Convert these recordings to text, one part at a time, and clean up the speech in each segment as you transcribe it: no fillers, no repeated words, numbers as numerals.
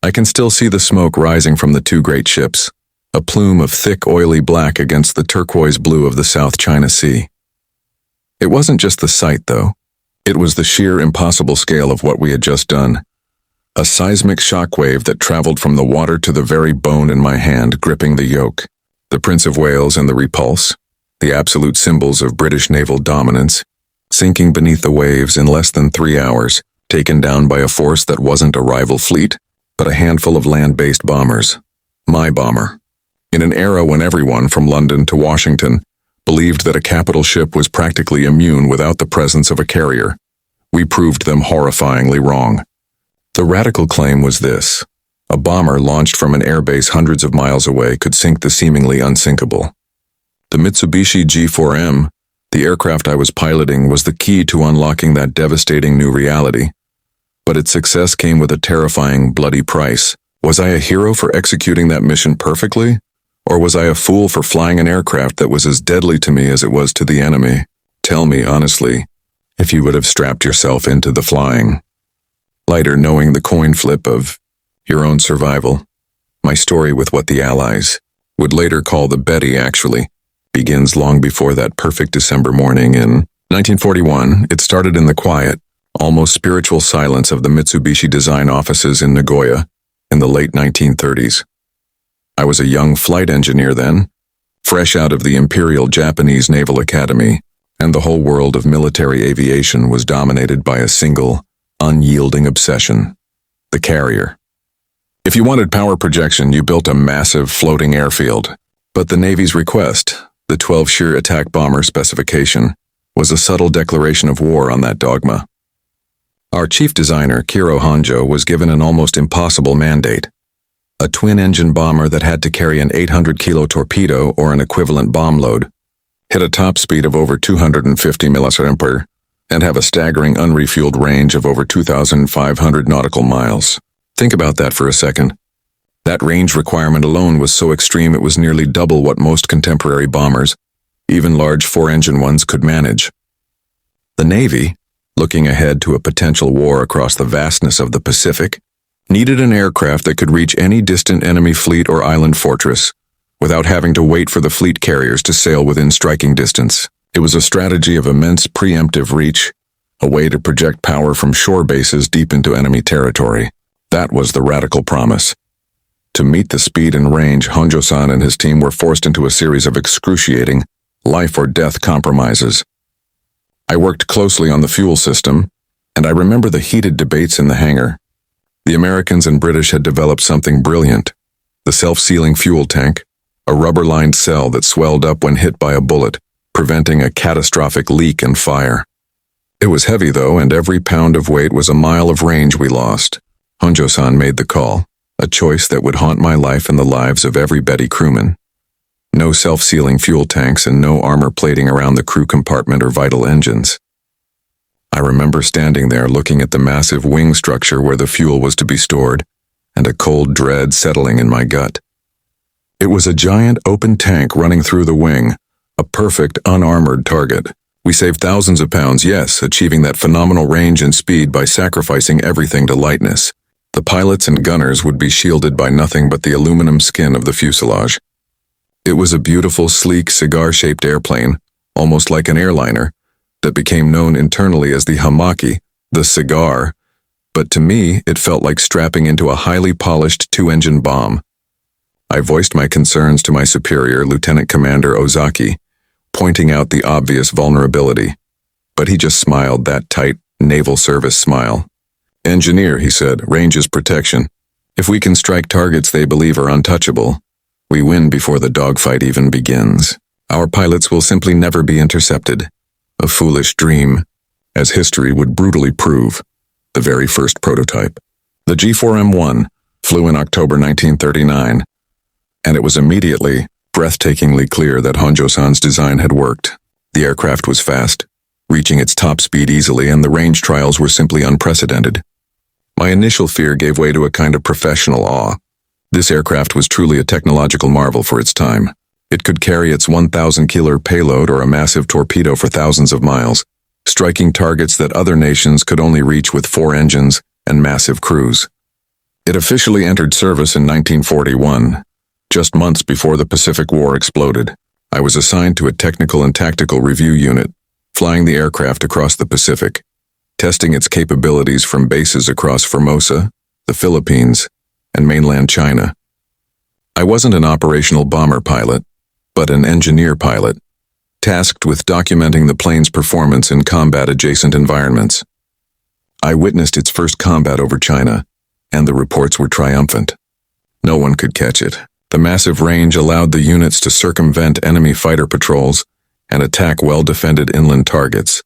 I can still see the smoke rising from the two great ships, a plume of thick, oily black against the turquoise blue of the South China Sea. It wasn't just the sight, though. It was the sheer impossible scale of what we had just done. A seismic shockwave that traveled from the water to the very bone in my hand, gripping the yoke. The Prince of Wales and the Repulse, the absolute symbols of British naval dominance, sinking beneath the waves in less than 3 hours, taken down by a force that wasn't a rival fleet, but a handful of land-based bombers. My bomber. In an era when everyone, from London to Washington, believed that a capital ship was practically immune without the presence of a carrier, we proved them horrifyingly wrong. The radical claim was this: a bomber launched from an airbase hundreds of miles away could sink the seemingly unsinkable. The Mitsubishi G4M, the aircraft I was piloting, was the key to unlocking that devastating new reality. But its success came with a terrifying, bloody price. Was I a hero for executing that mission perfectly? Or was I a fool for flying an aircraft that was as deadly to me as it was to the enemy? Tell me honestly, if you would have strapped yourself into the flying. Lighter knowing the coin flip of your own survival. My story with what the Allies would later call the Betty actually begins long before that perfect December morning in 1941. It started in the quiet, almost spiritual silence of the Mitsubishi design offices in Nagoya in the late 1930s. I was a young flight engineer then, fresh out of the Imperial Japanese Naval Academy, and the whole world of military aviation was dominated by a single, unyielding obsession: the carrier. If you wanted power projection, you built a massive floating airfield. But the Navy's request, the 12 Shear Attack Bomber specification, was a subtle declaration of war on that dogma. Our chief designer, Kiro Honjo, was given an almost impossible mandate: a twin-engine bomber that had to carry an 800-kilo torpedo or an equivalent bomb load, hit a top speed of over 250 mph, and have a staggering unrefueled range of over 2,500 nautical miles. Think about that for a second. That range requirement alone was so extreme it was nearly double what most contemporary bombers, even large four-engine ones, could manage. The Navy, looking ahead to a potential war across the vastness of the Pacific, needed an aircraft that could reach any distant enemy fleet or island fortress without having to wait for the fleet carriers to sail within striking distance. It was a strategy of immense preemptive reach, a way to project power from shore bases deep into enemy territory. That was the radical promise. To meet the speed and range, Honjo-san and his team were forced into a series of excruciating, life-or-death compromises. I worked closely on the fuel system, and I remember the heated debates in the hangar. The Americans and British had developed something brilliant: the self-sealing fuel tank, a rubber-lined cell that swelled up when hit by a bullet, preventing a catastrophic leak and fire. It was heavy, though, and every pound of weight was a mile of range we lost. Honjo-san made the call, a choice that would haunt my life and the lives of every Betty crewman. No self-sealing fuel tanks and no armor plating around the crew compartment or vital engines. I remember standing there looking at the massive wing structure where the fuel was to be stored, and a cold dread settling in my gut. It was a giant open tank running through the wing, a perfect unarmored target. We saved thousands of pounds, yes, achieving that phenomenal range and speed by sacrificing everything to lightness. The pilots and gunners would be shielded by nothing but the aluminum skin of the fuselage. It was a beautiful, sleek, cigar-shaped airplane, almost like an airliner, that became known internally as the Hamaki, the cigar, but to me it felt like strapping into a highly polished two-engine bomb. I voiced my concerns to my superior, Lieutenant Commander Ozaki, pointing out the obvious vulnerability, but he just smiled, that tight, naval service smile. "Engineer," he said, "range is protection. If we can strike targets they believe are untouchable, we win before the dogfight even begins. Our pilots will simply never be intercepted." A foolish dream, as history would brutally prove. The very first prototype, the G4M-1, flew in October 1939, and it was immediately, breathtakingly clear that Honjo-san's design had worked. The aircraft was fast, reaching its top speed easily, and the range trials were simply unprecedented. My initial fear gave way to a kind of professional awe. This aircraft was truly a technological marvel for its time. It could carry its 1,000-kilo payload or a massive torpedo for thousands of miles, striking targets that other nations could only reach with 4 engines and massive crews. It officially entered service in 1941, just months before the Pacific War exploded. I was assigned to a technical and tactical review unit, flying the aircraft across the Pacific, testing its capabilities from bases across Formosa, the Philippines, and mainland China. I wasn't an operational bomber pilot, but an engineer pilot, tasked with documenting the plane's performance in combat-adjacent environments. I witnessed its first combat over China, and the reports were triumphant. No one could catch it. The massive range allowed the units to circumvent enemy fighter patrols and attack well-defended inland targets,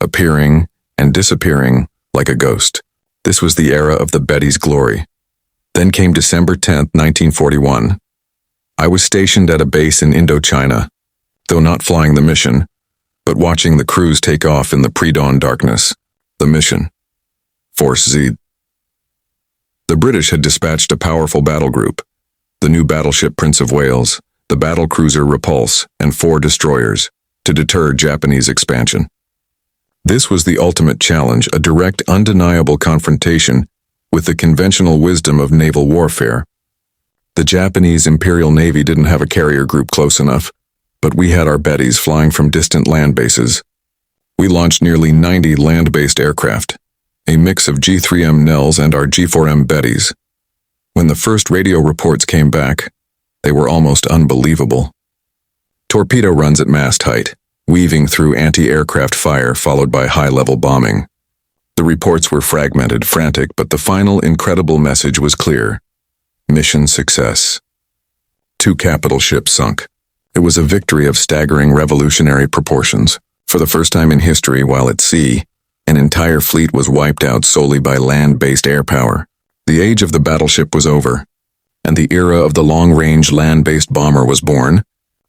appearing and disappearing like a ghost. This was the era of the Betty's glory. Then came December 10, 1941. I was stationed at a base in Indochina, though not flying the mission, but watching the crews take off in the pre-dawn darkness. The mission. Force Z. The British had dispatched a powerful battle group, the new battleship Prince of Wales, the battle cruiser Repulse, and 4 destroyers, to deter Japanese expansion. This was the ultimate challenge, a direct, undeniable confrontation with the conventional wisdom of naval warfare. The Japanese Imperial Navy didn't have a carrier group close enough, but we had our Bettys flying from distant land bases. We launched nearly 90 land-based aircraft, a mix of G4M Nels and our G4M Bettys. When the first radio reports came back, they were almost unbelievable. Torpedo runs at mast height, weaving through anti-aircraft fire followed by high-level bombing. The reports were fragmented, frantic, but the final incredible message was clear. Mission success. 2 capital ships sunk. It was a victory of staggering revolutionary proportions. For the first time in history, while at sea, an entire fleet was wiped out solely by land-based air power. The age of the battleship was over, and the era of the long-range land-based bomber was born,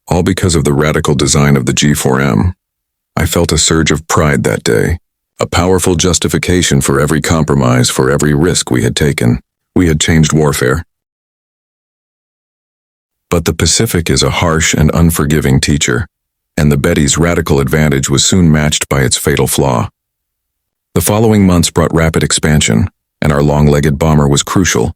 all because of the radical design of the G4M. I felt a surge of pride that day, a powerful justification for every compromise, for every risk we had taken. We had changed warfare. But the Pacific is a harsh and unforgiving teacher, and the Betty's radical advantage was soon matched by its fatal flaw. The following months brought rapid expansion, and our long-legged bomber was crucial,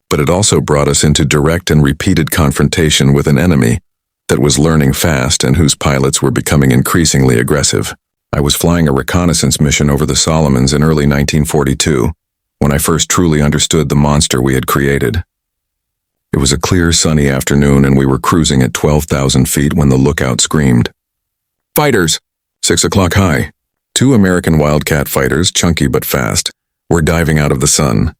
but it also brought us into direct and repeated confrontation with an enemy that was learning fast and whose pilots were becoming increasingly aggressive. I was flying a reconnaissance mission over the Solomons in early 1942, when I first truly understood the monster we had created. It was a clear, sunny afternoon, and we were cruising at 12,000 feet when the lookout screamed. "Fighters!" 6 o'clock high. 2 American Wildcat fighters, chunky but fast, were diving out of the sun.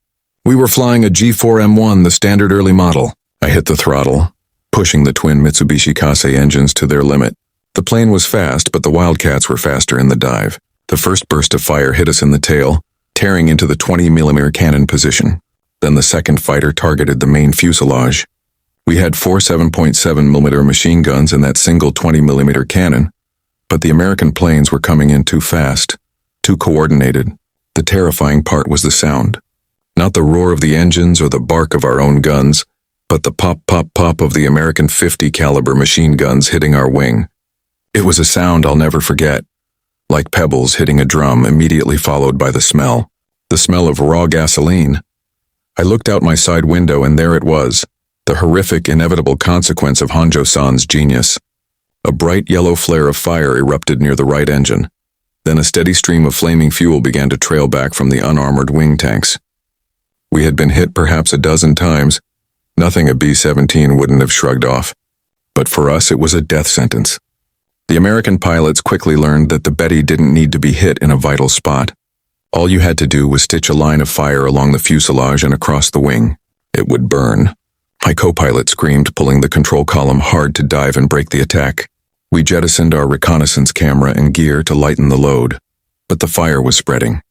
We were flying a G4M1, the standard early model. I hit the throttle, pushing the twin Mitsubishi Kase engines to their limit. The plane was fast, but the Wildcats were faster in the dive. The first burst of fire hit us in the tail, tearing into the 20mm cannon position. Then the second fighter targeted the main fuselage. We had 4 7.7mm machine guns and that single 20mm cannon, but the American planes were coming in too fast, too coordinated. The terrifying part was the sound. Not the roar of the engines or the bark of our own guns, but the pop, pop, pop of the American .50 caliber machine guns hitting our wing. It was a sound I'll never forget, like pebbles hitting a drum, immediately followed by the smell of raw gasoline. I looked out my side window, and there it was, the horrific, inevitable consequence of Honjo-san's genius. A bright yellow flare of fire erupted near the right engine. Then a steady stream of flaming fuel began to trail back from the unarmored wing tanks. We had been hit perhaps a dozen times, nothing a B-17 wouldn't have shrugged off. But for us, it was a death sentence. The American pilots quickly learned that the Betty didn't need to be hit in a vital spot. All you had to do was stitch a line of fire along the fuselage and across the wing. It would burn. My co-pilot screamed, pulling the control column hard to dive and break the attack. We jettisoned our reconnaissance camera and gear to lighten the load, but the fire was spreading.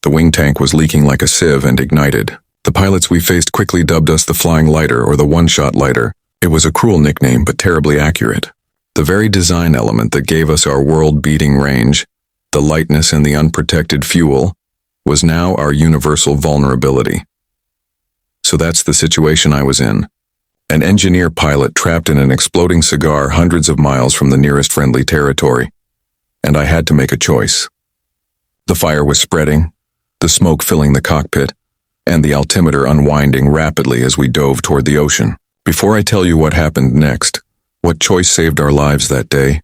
The wing tank was leaking like a sieve and ignited. The pilots we faced quickly dubbed us the Flying Lighter or the One-Shot Lighter. It was a cruel nickname, but terribly accurate. The very design element that gave us our world-beating range, the lightness and the unprotected fuel, was now our universal vulnerability. So that's the situation I was in. An engineer pilot trapped in an exploding cigar hundreds of miles from the nearest friendly territory. And I had to make a choice. The fire was spreading, the smoke filling the cockpit, and the altimeter unwinding rapidly as we dove toward the ocean. Before I tell you what happened next, what choice saved our lives that day,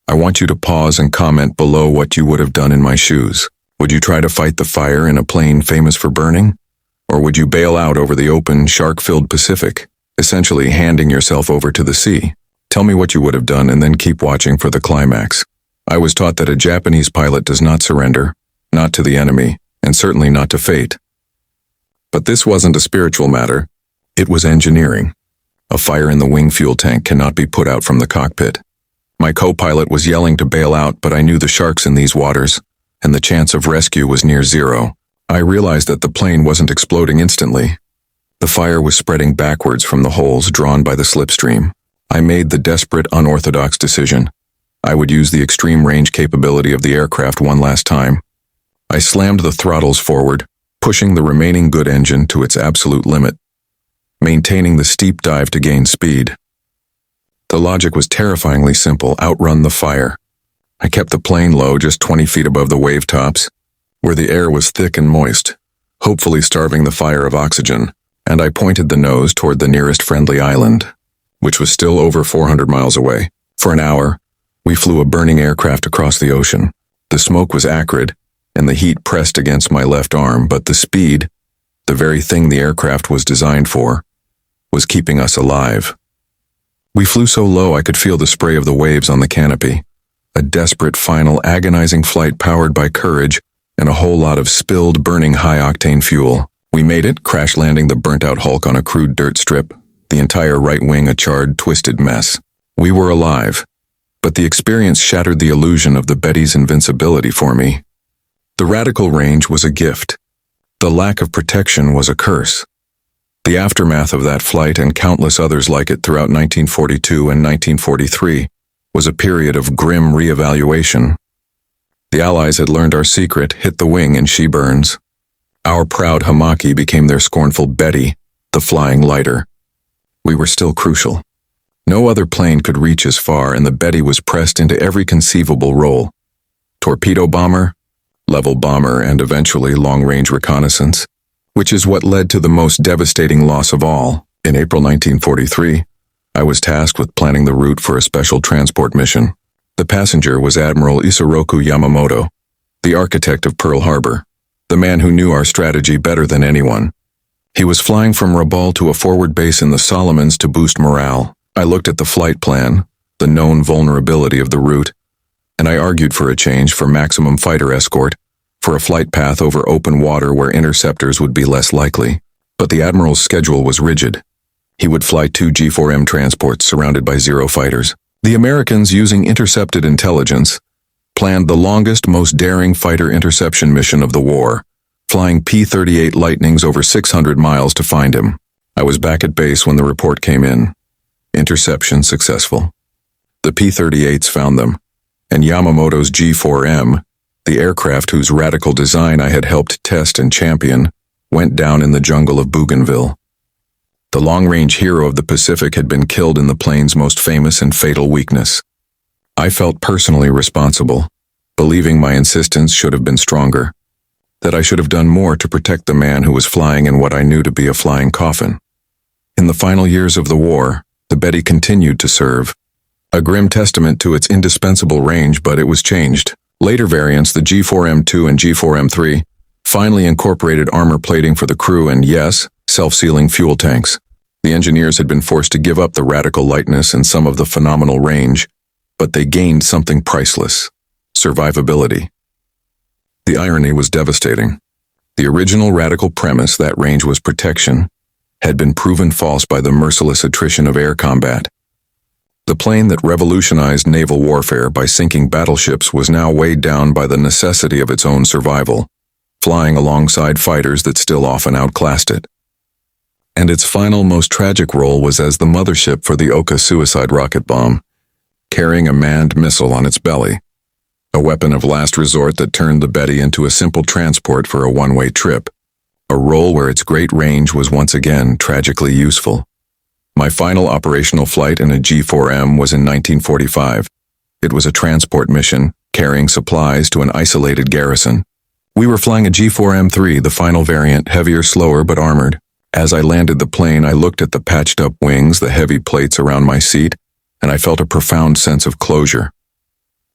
I want you to pause and comment below what you would have done in my shoes. Would you try to fight the fire in a plane famous for burning? Or would you bail out over the open, shark-filled Pacific, essentially handing yourself over to the sea? Tell me what you would have done and then keep watching for the climax. I was taught that a Japanese pilot does not surrender, not to the enemy, and certainly not to fate. But this wasn't a spiritual matter. It was engineering. A fire in the wing fuel tank cannot be put out from the cockpit. My co-pilot was yelling to bail out, but I knew the sharks in these waters, and the chance of rescue was near zero. I realized that the plane wasn't exploding instantly. The fire was spreading backwards from the holes drawn by the slipstream. I made the desperate, unorthodox decision. I would use the extreme range capability of the aircraft one last time. I slammed the throttles forward, pushing the remaining good engine to its absolute limit, maintaining the steep dive to gain speed. The logic was terrifyingly simple: outrun the fire. I kept the plane low, just 20 feet above the wave tops, where the air was thick and moist, hopefully starving the fire of oxygen, and I pointed the nose toward the nearest friendly island, which was still over 400 miles away. For an hour, we flew a burning aircraft across the ocean. The smoke was acrid, and the heat pressed against my left arm, but the speed, the very thing the aircraft was designed for, was keeping us alive. We flew so low I could feel the spray of the waves on the canopy. A desperate, final, agonizing flight powered by courage and a whole lot of spilled, burning high-octane fuel. We made it, crash-landing the burnt-out hulk on a crude dirt strip, the entire right wing a charred, twisted mess. We were alive, but the experience shattered the illusion of the Betty's invincibility for me. The radical range was a gift. The lack of protection was a curse. The aftermath of that flight and countless others like it throughout 1942 and 1943 was a period of grim reevaluation. The Allies had learned our secret: hit the wing and she burns. Our proud Hamaki became their scornful Betty, the flying lighter. We were still crucial. No other plane could reach as far, and the Betty was pressed into every conceivable role: torpedo bomber, level bomber, and eventually long-range reconnaissance, which is what led to the most devastating loss of all. In April 1943, I was tasked with planning the route for a special transport mission. The passenger was Admiral Isoroku Yamamoto, the architect of Pearl Harbor, the man who knew our strategy better than anyone. He was flying from Rabaul to a forward base in the Solomons to boost morale. I looked at the flight plan, the known vulnerability of the route, and I argued for a change: for maximum fighter escort, for a flight path over open water where interceptors would be less likely. But the Admiral's schedule was rigid. He would fly 2 G4M transports surrounded by 0 fighters. The Americans, using intercepted intelligence, planned the longest, most daring fighter interception mission of the war, flying P-38 Lightnings over 600 miles to find him. I was back at base when the report came in. Interception successful. The P-38s found them, and Yamamoto's G4M, the aircraft whose radical design I had helped test and champion, went down in the jungle of Bougainville. The long-range hero of the Pacific had been killed in the plane's most famous and fatal weakness. I felt personally responsible, believing my insistence should have been stronger, that I should have done more to protect the man who was flying in what I knew to be a flying coffin. In the final years of the war, the Betty continued to serve, a grim testament to its indispensable range, but it was changed. Later variants, the G4M2 and G4M3, finally incorporated armor plating for the crew and, yes, self-sealing fuel tanks. The engineers had been forced to give up the radical lightness and some of the phenomenal range, but they gained something priceless: survivability. The irony was devastating. The original radical premise that range was protection had been proven false by the merciless attrition of air combat. The plane that revolutionized naval warfare by sinking battleships was now weighed down by the necessity of its own survival, flying alongside fighters that still often outclassed it. And its final, most tragic role was as the mothership for the Oka suicide rocket bomb, carrying a manned missile on its belly, a weapon of last resort that turned the Betty into a simple transport for a one-way trip, a role where its great range was once again tragically useful. My final operational flight in a G4M was in 1945. It was a transport mission, carrying supplies to an isolated garrison. We were flying a G4M3, the final variant, heavier, slower, but armored. As I landed the plane, I looked at the patched-up wings, the heavy plates around my seat, and I felt a profound sense of closure.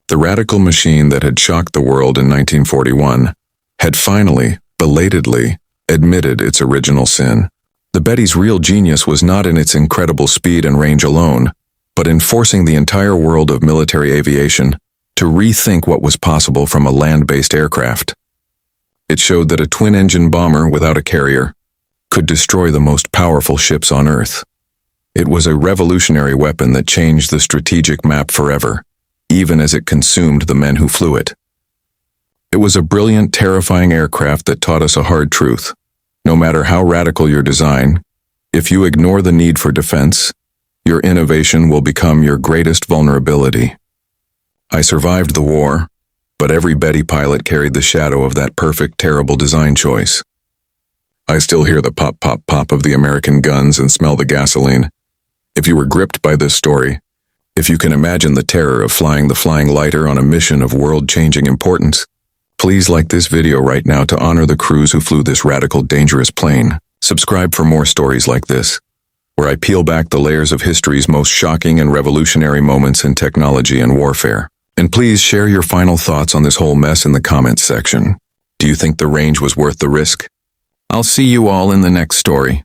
The radical machine that had shocked the world in 1941 had finally, belatedly, admitted its original sin. The Betty's real genius was not in its incredible speed and range alone, but in forcing the entire world of military aviation to rethink what was possible from a land-based aircraft. It showed that a twin-engine bomber without a carrier could destroy the most powerful ships on Earth. It was a revolutionary weapon that changed the strategic map forever, even as it consumed the men who flew it. It was a brilliant, terrifying aircraft that taught us a hard truth. No matter how radical your design, if you ignore the need for defense, your innovation will become your greatest vulnerability. I survived the war, but every Betty pilot carried the shadow of that perfect, terrible design choice. I still hear the pop, pop, pop of the American guns and smell the gasoline. If you were gripped by this story, if you can imagine the terror of flying the flying lighter on a mission of world-changing importance, please like this video right now to honor the crews who flew this radical, dangerous plane. Subscribe for more stories like this, where I peel back the layers of history's most shocking and revolutionary moments in technology and warfare. And please share your final thoughts on this whole mess in the comments section. Do you think the range was worth the risk? I'll see you all in the next story.